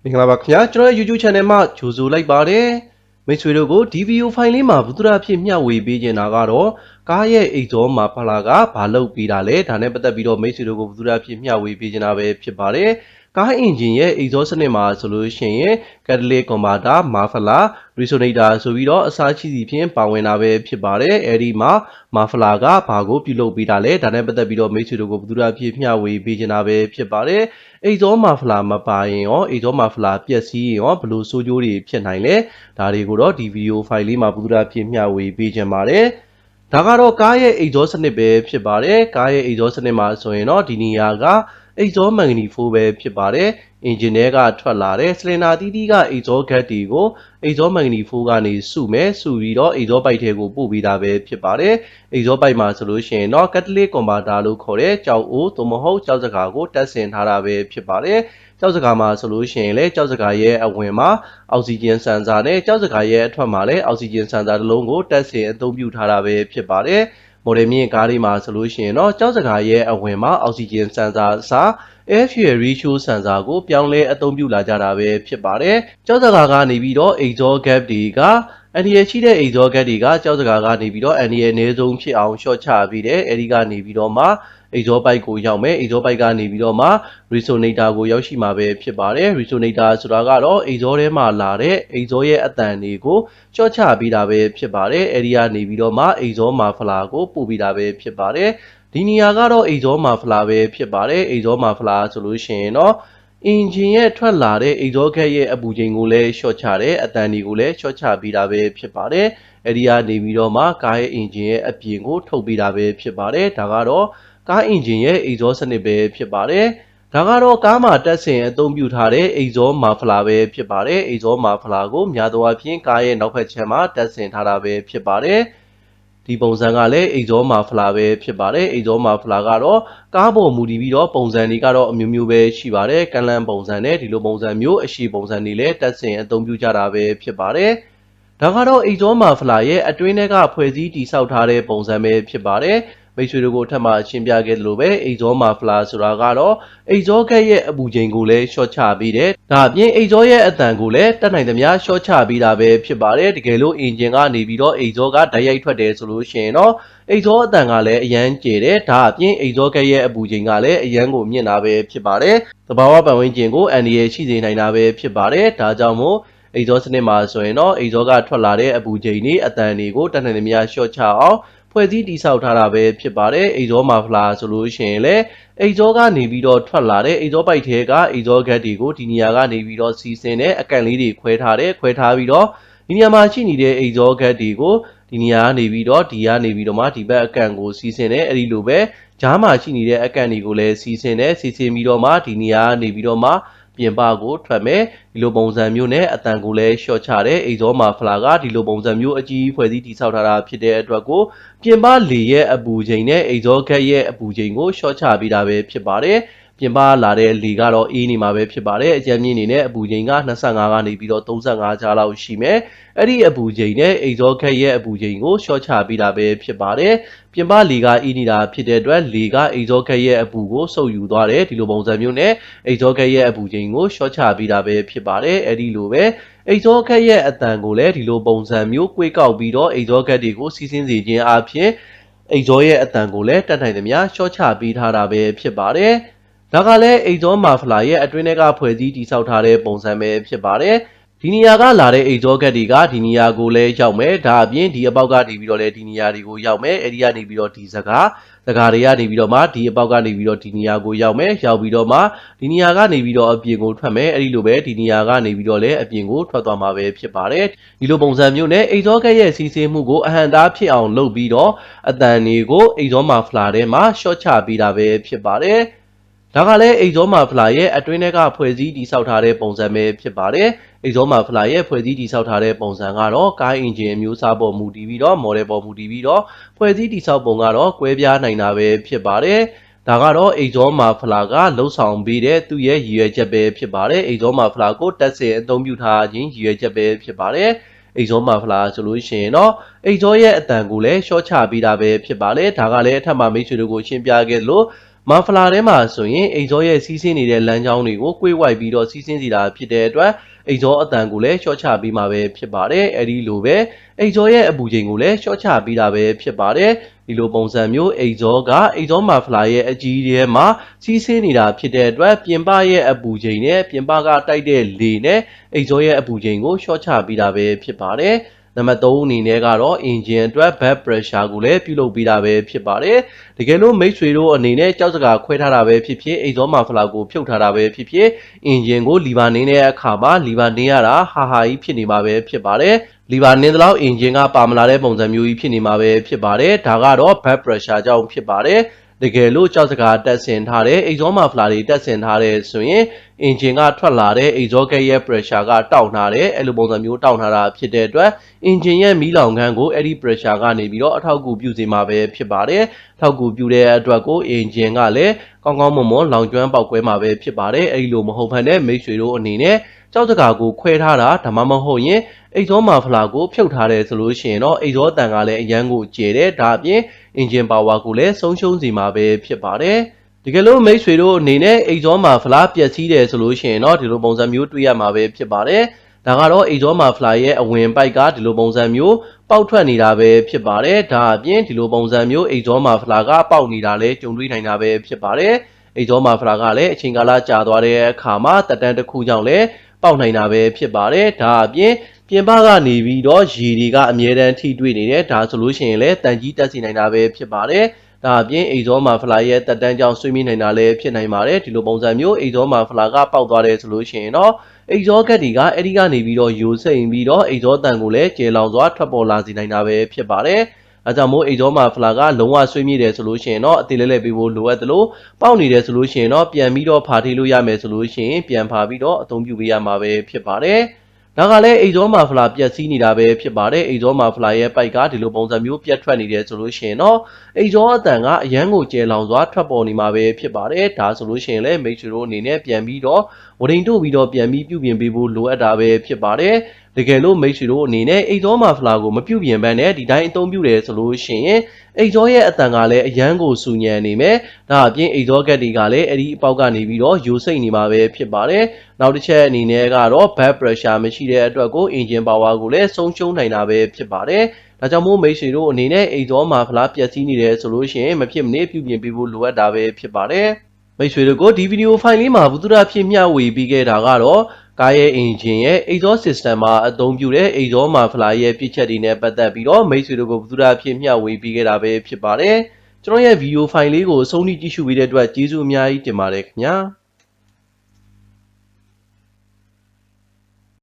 မင်္ဂလာပါခင်ဗျာကျွန်တော်ရဲ့ YouTube channel မှာကြိုဆိုလိုက်ပါတယ်မိတ်ဆွေတို့ကိုဒီ video file လေးမှာဘုဒ္ဓရာဖြစ်မျှဝေပေးခြင်းတာကတော့ကားရဲ့အိတ်ဇောမှာဖလာကဘာလုပ်ပေးတာလဲဒါနဲ့ပတ်သက်ပြီးတော့မိတ်ဆွေတို့ကိုဘုဒ္ဓရာဖြစ်မျှဝေပေးခြင်းတာပဲဖြစ်ပါတယ်ကားအင်ဂျင်ရဲ့အိတ်ဇောစနစ်မှာဆိုလို့ရှိရင် catalytic converter muffler resonator ဆိုပြီးတော့အစားရှိစီဖြင့်ပါဝင်တာပဲဖြစ်ပါတယ်အဲဒီမှာ muffler ကဘာကိုပြုလုပ်ပေးတာလဲဒါနဲ့ပတ်သက်ပြီးတော့မိတ်ဆွေတို့ကိုဘုဒ္ဓရာဖြစ်မျှဝေပေးခြင်းတာပဲဖြစ်ပါတယ်အိတ်ဇောမာဖလာမပါရင်ရောအိတ်ဇောမာဖလာပျက်စီးရင်ရောဘယ်လိုဆိုးကျိုးတွေဖြစ်နိုင်လဲဒါတွေကိုတော့ဒီဗီဒီယိုဖိုင်လေးမှာပူဒရာဖြစ်မျှဝေပေးခြင်းပါတယ်ဒါကတော့ကားရဲ့အိတ်ဇောစနစ်ပဲဖြစ်ပါတယ်ကားရဲ့အိတ်ဇောစနစ်မှာဆိုရင်တော့ဒီနေရာကအိတ်ဇောမန်ဂနီဖိုးပဲဖြစ်ပါတယ်အင်ဂျင်ထဲကထွက်လာတဲ့စလင်ဒါတီးတီးကအိတ်ဇောဂတ်တွေကိုအိတ်ဇောမန်ဂနီဖိုးကနေစုမယ်စုပြီးတော့အိတ်ဇောပိုက်ထဲကိုပို့ပေးတာပဲဖြစ်ပါတယ်အိတ်ဇောပိုက်မှာဆိုလို့ရှိရင်တော့ catalytic converter လို့ခေါ်တဲ့ကြောက်အိုးသို့မဟုတ်ကြောက်စကားကိုတက်ဆင်ထားတာပဲဖြစ်ပါတယ်ကြောက်စကားမှာဆိုလို့ရှိရင်လည်းကြောက်စကားရဲ့အဝင်မှာအောက်ဆီဂျင်ဆန်ဆာနဲ့ကြောက်စကားရဲ့အထွက်မှာလည်းအောက်ဆီဂျင်ဆန်ဆာတစ်လုံးကိုတက်ဆင်အသုံးပြုထားတာပဲဖြစ်ပါတယ်မော်ဒယ်မြင့်ကားလေးမှာဆိုလို့ရှိရင်တော့ကြောက်စကားရဲ့အဝင်မှာအောက်ဆီဂျင်ဆန်ဆာအစား air fuel ratio ဆန်ဆာကိုပြောင်းလဲအသုံးပြုလာကြတာပဲဖြစ်ပါတယ်ကြောက်စကားကနေပြီးတော့ exhaust gas တွေကအန်ဒီရရှိတဲ့ exhaust gas တွေကကြောက်စကားကနေပြီးတော့အန်ဒီရအနည်းဆုံးဖြစ်အောင်ရှော့ချပြီးတယ်အဲဒီကနေပြီးတော့မှ exhaust pipe ကိုရောက်မယ် exhaust pipe ကနေပြီးတော့မှ resonator ကိုရောက်ရှိမှာပဲဖြစ်ပါတယ် resonator ဆိုတာကတော့ exhaust ထဲမှာလာတဲ့ exhaust ရဲ့အသံတွေကိုရှော့ချပြီးတာပဲဖြစ်ပါတယ်အဲဒီကနေပြီးတော့မှ exhaust muffler ကိုပို့ပြီးတာပဲဖြစ်ပါတယ်ဒီနေရာကတော့ exhaust muffler ပဲဖြစ်ပါတယ် exhaust muffler ဆိုလို့ရှိရင်တော့အင်ဂျင်ရဲ့ထွက်လာတဲ့ exhaust gas ရဲ့အပူချိန်ကိုလည်းရှော့ချတယ်အသံတွေကိုလည်းရှော့ချပေးတာပဲဖြစ်ပါတယ်အဲဒီကနေပြီးတော့မှကားရဲ့အင်ဂျင်ရဲ့အပြင်ကိုထုတ်ပေးတာပဲဖြစ်ပါတယ်ဒါကတော့ကားအင်ဂျင်ရဲ့ exhaust စနစ်ပဲဖြစ်ပါတယ်ဒါကတော့ကားမှာတက်ဆင်အသုံးပြုထားတဲ့ exhaust muffler ပဲဖြစ်ပါတယ် exhaust muffler ကိုများသောအားဖြင့်ကားရဲ့နောက်ဘက်ခြမ်းမှာတက်ဆင်ထားတာပဲဖြစ်ပါတယ်ဒီပုံစံကလည်း exhaust muffler ပဲဖြစ်ပါတယ် exhaust muffler ကတော့ကားပေါ်မူတည်ပြီးတော့ပုံစံတွေကတော့အမျိုးမျိုးပဲရှိပါတယ်ကန့်လန့်ပုံစံနဲ့ဒီလိုပုံစံမျိုးအရှိပုံစံတွေလည်းတက်ဆင်အသုံးပြုကြတာပဲဖြစ်ပါတယ်ဒါကတော့ exhaust muffler ရဲ့အတွင်းထဲကဖွဲ့စည်းတည်ဆောက်ထားတဲ့ပုံစံပဲဖြစ်ပါတယ်မိတ်ဆွေတို့ကိုထပ်မရှင်းပြခဲ့သလိုပဲ exhaust muffler ဆိုတာကတော့ exhaust gas ရဲ့အပူချိန်ကိုလည်းရှော့ချပေးတယ်ဒါအပြင် exhaust ရဲ့အသံကိုလည်းတက်နိုင်သမျှရှော့ချပေးတာပဲဖြစ်ပါတယ်တကယ်လို့အင်ဂျင်ကနေပြီးတော့ exhaust ကဓာတ်ရိုက်ထွက်တယ်ဆိုလို့ရှိရင်တော့ exhaust အသံကလည်းအရန်ကျယ်တယ်ဒါအပြင် exhaust gas ရဲ့အပူချိန်ကလည်းအရန်ကိုမြင့်တာပဲဖြစ်ပါတယ်သဘာဝပတ်ဝန်းကျင်ကိုအန္တရာယ်ရှိစေနိုင်တာပဲဖြစ်ပါတယ်ဒါကြောင့်မို့exhaust စနစ်မှာဆိုရင်တော့ exhaust ကထွက်လာတဲ့အပူချိန်တွေအသံတွေကိုတက်နိုင်သမျှရှော့ချအောင်ဖွဲ့စည်းတည်ဆောက်ထားတာပဲဖြစ်ပါတယ် exhaust muffler ဆိုလို့ရှိရင်လည်း exhaust ကနေပြီးတော့ထွက်လာတဲ့ exhaust pipe ထဲက exhaust gas တွေကိုဒီနေရာကနေပြီးတော့စီးဆင်းတဲ့အကန့်လေးတွေခွဲထားတယ်ခွဲထားပြီးတော့ဒီနေရာမှာရှိနေတဲ့ exhaust gas တွေကိုဒီနေရာကနေပြီးတော့ဒီကနေပြီးတော့မှဒီဘက်အကန့်ကိုစီးဆင်းတယ်အဲဒီလိုပဲကြားမှာရှိနေတဲ့အကန့်တွေကိုလည်းစီးဆင်းတယ်စီးဆင်းပြီးတော့မှဒီနေရာကနေပြီးတော့မှပြင်ပကိုထွက်မယ်ဒီလိုပုံစံမျိုးနဲ့အတန်ကိုလည်းရှော့ချတဲ့ exhaust muffler ကဒီလိုပုံစံမျိုးအကြီးဖွဲ့စည်းတည်ဆောက်ထားတာဖြစ်တဲ့အတွက်ကိုပြင်ပလေရဲ့အပူချိန်နဲ့ exhaust gas ရဲ့အပူချိန်ကိုရှော့ချပေးတာပဲဖြစ်ပါတယ်ပြင်ပလာတဲ့လေကတော့အေးနေမှာပဲဖြစ်ပါတယ်အကြမ်းမြင့်နေတဲ့အပူချိန်က25ကနေပြီးတော့35ကြားလောက်ရှိမယ်အဲ့ဒီအပူချိန်နဲ့ exhaust gas ရဲ့အပူချိန်ကိုရှော့ချပေးတာပဲဖြစ်ပါတယ်ပြင်ပလေကအေးနေတာဖြစ်တဲ့အတွက်လေက exhaust gas ရဲ့အပူကိုစုပ်ယူသွားတယ်ဒီလိုပုံစံမျိုးနဲ့ exhaust gas ရဲ့အပူချိန်ကိုရှော့ချပေးတာပဲဖြစ်ပါတယ်အဲ့ဒီလိုပဲ exhaust gas ရဲ့အတန်ကိုလည်းဒီလိုပုံစံမျိုး꿰ကောက်ပြီးတော့ exhaust gas တွေကိုစီးဆင်းစေခြင်းအပြင် exhaust ရဲ့အတန်ကိုလည်းတက်နိုင်သမျှရှော့ချပေးထားတာပဲဖြစ်ပါတယ်ဒါကလည်း exhaust muffler ရဲ့အတွင်းထဲကဖွဲ့စည်းတည်ဆောက်ထားတဲ့ပုံစံပဲဖြစ်ပါတယ်ဒီနေရာကလာတဲ့ exhaust gas တွေကဒီနေရာကိုလည်းရောက်မယ်ဒါအပြင်ဒီအပေါက်ကနေပြီးတော့လည်းဒီနေရာတွေကိုရောက်မယ်အဲဒီကနေပြီးတော့ဒီစကားတွေကနေပြီးတော့မှဒီအပေါက်ကနေပြီးတော့ဒီနေရာကိုရောက်မယ်ရောက်ပြီးတော့မှဒီနေရာကနေပြီးတော့အပြင်ကိုထွက်မယ်အဲဒီလိုပဲဒီနေရာကနေပြီးတော့လည်းအပြင်ကိုထွက်သွားမှာပဲဖြစ်ပါတယ်ဒီလိုပုံစံမျိုးနဲ့ exhaust gas ရဲ့စီးဆင်းမှုကိုအဟန့်တားဖြစ်အောင်လုပ်ပြီးတော့အတန်တွေကို exhaust muffler ထဲမှာရှော့ချပေးတာပဲဖြစ်ပါတယ်ဒါကလည်း exhaust muffler ရဲ့အတွင်းထဲကဖွဲ့စည်းတည်ဆောက်ထားတဲ့ပုံစံပဲဖြစ်ပါတယ်။ exhaust muffler ရဲ့ဖွဲ့စည်းတည်ဆောက်ထားတဲ့ပုံစံကတော့ကားအင်ဂျင်အမျိုးအစားပေါ်မူတည်ပြီးတော့ model ပေါ်မူတည်ပြီးတော့ဖွဲ့စည်းတည်ဆောက်ပုံကတော့ကွဲပြားနိုင်တာပဲဖြစ်ပါတယ်။ဒါကတော့ exhaust muffler ကလှုပ်ဆောင်ပေးတဲ့သူ့ရဲ့ရည်ရွယ်ချက်ပဲဖြစ်ပါတယ်။ exhaust muffler ကိုတက်ဆင်အသုံးပြုထားခြင်းရည်ရွယ်ချက်ပဲဖြစ်ပါတယ်။ exhaust muffler ဆိုလို့ရှိရင်တော့ exhaust ရဲ့အတန်ကိုလည်းရှော့ချပေးတာပဲဖြစ်ပါတယ်။ဒါကလည်းအထက်မှာမိတ်ဆွေတို့ကိုရှင်းပြခဲ့လို့ မာဖလာထဲမှာဆိုရင်အိတ်ဇောရဲ့စီးဆင်းနေတဲ့လမ်းကြောင်းတွေကို꿰ဝိုက်ပြီးတော့စီးဆင်းစီတာဖြစ်တဲ့အတွက်အိတ်ဇောအတန်ကိုလည်းရှော့ချပြီးမှာပဲဖြစ်ပါတယ်အဲဒီလိုပဲအိတ်ဇောရဲ့အပူချိန်ကိုလည်းရှော့ချပြီးတာပဲဖြစ်ပါတယ်ဒီလိုပုံစံမျိုးအိတ်ဇောကအိတ်ဇောမာဖလာရဲ့အကြီးထဲမှာစီးဆင်းနေတာဖြစ်တဲ့အတွက်ပြင်ပရဲ့အပူချိန်နဲ့ပြင်ပကတိုက်တဲ့လေနဲ့အိတ်ဇောရဲ့အပူချိန်ကိုရှော့ချပြီးတာပဲဖြစ်ပါတယ်နံပါတ်3အနေနဲ့ကတော့အင်ဂျင်အတွက် back pressure ကိုလည်းပြုလုပ်ပေးတာပဲဖြစ်ပါတယ်တကယ်လို့မိတ်ဆွေတို့အနေနဲ့ကြောက်စကာခွဲထားတာပဲဖြစ်ဖြစ်အိတ်ဇောမာဖလာကိုဖြုတ်ထားတာပဲဖြစ်ဖြစ်အင်ဂျင်ကိုလီဗာနင်းတဲ့အခါမှာလီဗာနင်းရတာဟာကြီးဖြစ်နေမှာပဲဖြစ်ပါတယ်လီဗာနင်းတဲ့လောက်အင်ဂျင်ကပါမလာတဲ့ပုံစံမျိုးကြီးဖြစ်နေမှာပဲဖြစ်ပါတယ်ဒါကတော့ back pressure ကြောင့်ဖြစ်ပါတယ်တကယ်လို့ကြောက်စကာတက်ဆင်ထားတဲ့အိတ်ဇောမာဖလာတွေတက်ဆင်ထားတဲ့ဆိုရင်အင်ဂျင်ကထွက်လာတဲ့အိတ်ဇောကဲရဲ့ pressure ကတောက်ထားတယ်အဲ့လိုပုံစံမျိုးတောက်ထားတာဖြစ်တဲ့အတွက်အင်ဂျင်ရဲ့မီးလောင်ခန်းကိုအဲ့ဒီ pressure ကနေပြီးတော့အထောက်အကူပြုစေမှာပဲဖြစ်ပါတယ်အထောက်အကူပြုတဲ့အတွက်ကိုအင်ဂျင်ကလည်းကောင်းကောင်းမွန်မွန်လောင်ကျွမ်းပေါက်ကွဲမှာပဲဖြစ်ပါတယ်အဲ့ဒီလိုမဟုတ်ဘဲနဲ့မိတ်ဆွေတို့အနေနဲ့ကြောက်စကာကိုခွဲထားတာဒါမှမဟုတ်ရင်အိတ်ဇောမာဖလာကိုဖြုတ်ထားတယ်ဆိုလို့ရှိရင်တော့အိတ်ဇောတန်ကလည်းအရန်ကိုကျဲတယ်ဒါအပြင်အင်ဂျင်ပါဝါကိုလည်းဆုံးရှုံးစီမှာပဲဖြစ်ပါတယ်တကယ်လို့မိတ်ဆွေတို့အနေနဲ့အိတ်ဇောမာဖလာပျက်စီးတယ်ဆိုလို့ရှိရင်တော့ဒီလိုပုံစံမျိုးတွေ့ရမှာပဲဖြစ်ပါတယ်ဒါကတော့အိတ်ဇောမာဖလာရဲ့အဝင်ပိုက်ကဒီလိုပုံစံမျိုးပေါက်ထွက်နေတာပဲဖြစ်ပါတယ်ဒါအပြင်ဒီလိုပုံစံမျိုးအိတ်ဇောမာဖလာကပေါက်နေတာလည်းကြုံတွေ့နိုင်တာပဲဖြစ်ပါတယ်အိတ်ဇောမာဖလာကလည်းအချိန်ကာလကြာသွားတဲ့အခါမှာတက်တန်းတစ်ခုကြောင့်လည်းပေါက်နိုင်တာပဲဖြစ်ပါတယ်ဒါအပြင်ပြင်ပကနေပြီးတော့ရေတွေကအမြဲတမ်းထိတွေ့နေတယ်ဒါဆိုလို့ရှိရင်လည်းတန်ကြီးတက်စီနိုင်တာပဲဖြစ်ပါတယ်ဒါအပြင်အိတ်ဇောမာဖလာရဲ့တက်တန်းကြောင့်ဆွေးမိနိုင်တာလည်းဖြစ်နိုင်ပါတယ်ဒီလိုပုံစံမျိုးအိတ်ဇောမာဖလာကပေါက်သွားတယ်ဆိုလို့ရှိရင်တော့အိတ်ဇောကက်တွေကအဲ့ဒီကနေပြီးတော့ယိုစိမ့်ပြီးတော့အိတ်ဇောတန်ကိုလည်းကျေလောင်စွာထွက်ပေါ်လာစေနိုင်တာပဲဖြစ်ပါတယ်အဲကြောင့်မို့အိတ်ဇောမာဖလာကလုံးဝဆွေးမြေ့တယ်ဆိုလို့ရှိရင်တော့အသေးလေးလေးပေးဖို့လိုအပ်တယ်လို့ပေါက်နေတယ်ဆိုလို့ရှိရင်တော့ပြန်ပြီးတော့ဖာထေးလို့ရမယ်ဆိုလို့ရှိရင်ပြန်ဖာပြီးတော့အသုံးပြုပေးရမှာပဲဖြစ်ပါတယ်ဒါကလည်းအိတ်ဇောမာဖလာပြက်စီးနေတာပဲဖြစ်ပါတယ်အိတ်ဇောမာဖလာရဲ့ပိုက်ကဒီလိုပုံစံမျိုးပြတ်ထွက်နေတယ်ဆိုလို့ရှိရင်တော့အိတ်ဇောအတန်ကအရန်ကိုကျဲလောင်စွာထွက်ပေါ်နေမှာပဲဖြစ်ပါတယ်ဒါဆိုလို့ရှိရင်လည်းမိတ်ဆွေတို့အနေနဲ့ပြန်ပြီးတော့ဝရင်တို့ပြီးတော့ပြန်ပြီးပြုပြင်ပေးဖို့လိုအပ်တာပဲဖြစ်ပါတယ်တကယ်လို့မိတ်ဆွေတို့အနေနဲ့အိတ်ဇောမာဖလာကိုမပြုပြင်ဘဲနဲ့ဒီတိုင်းအသုံးပြုတယ်ဆိုလို့ရှိရင်အိတ်ဇောရဲ့အတန်ကလည်းအရန်ကိုစူညံနေမယ်ဒါအပြင်အိတ်ဇောကက်တွေကလည်းအဲ့ဒီအပေါက်ကနေပြီးတော့ယိုစိမ့်နေမှာပဲဖြစ်ပါတယ်နောက်တစ်ချက်အနေနဲ့ကတော့ back pressure မရှိတဲ့အတွက်ကို engine power ကိုလည်းဆုံးရှုံးနိုင်တာပဲဖြစ်ပါတယ်ဒါကြောင့်မို့မိတ်ဆွေတို့အနေနဲ့အိတ်ဇောမာဖလာပျက်စီးနေတယ်ဆိုလို့ရှိရင်မဖြစ်မနေပြုပြင်ပေးဖို့လိုအပ်တာပဲဖြစ်ပါတယ်မိတ်ဆွေတို့ကိုဒီဗီဒီယိုဖိုင်လေးမှာဘုသူရဖြစ်မျှဝေပေးခဲ့တာကတော့ကားရဲ့ engine ရဲ့ exhaust system မှာအသုံးပြုတဲ့ exhaust muffler ရဲ့ပြည့်ချက်တွေနဲ့ပတ်သက်ပြီးတော့မိတ်ဆွေတို့ကိုဘုသူရဖြစ်မျှဝေပေးခဲ့တာပဲဖြစ်ပါတယ်ကျွန်တော်ရဲ့ဗီဒီယိုဖိုင်လေးကိုအဆုံးထိကြည့်ရှုပေးတဲ့အတွက်ကျေးဇူးအများကြီးတင်ပါတယ်ခင်ဗျာ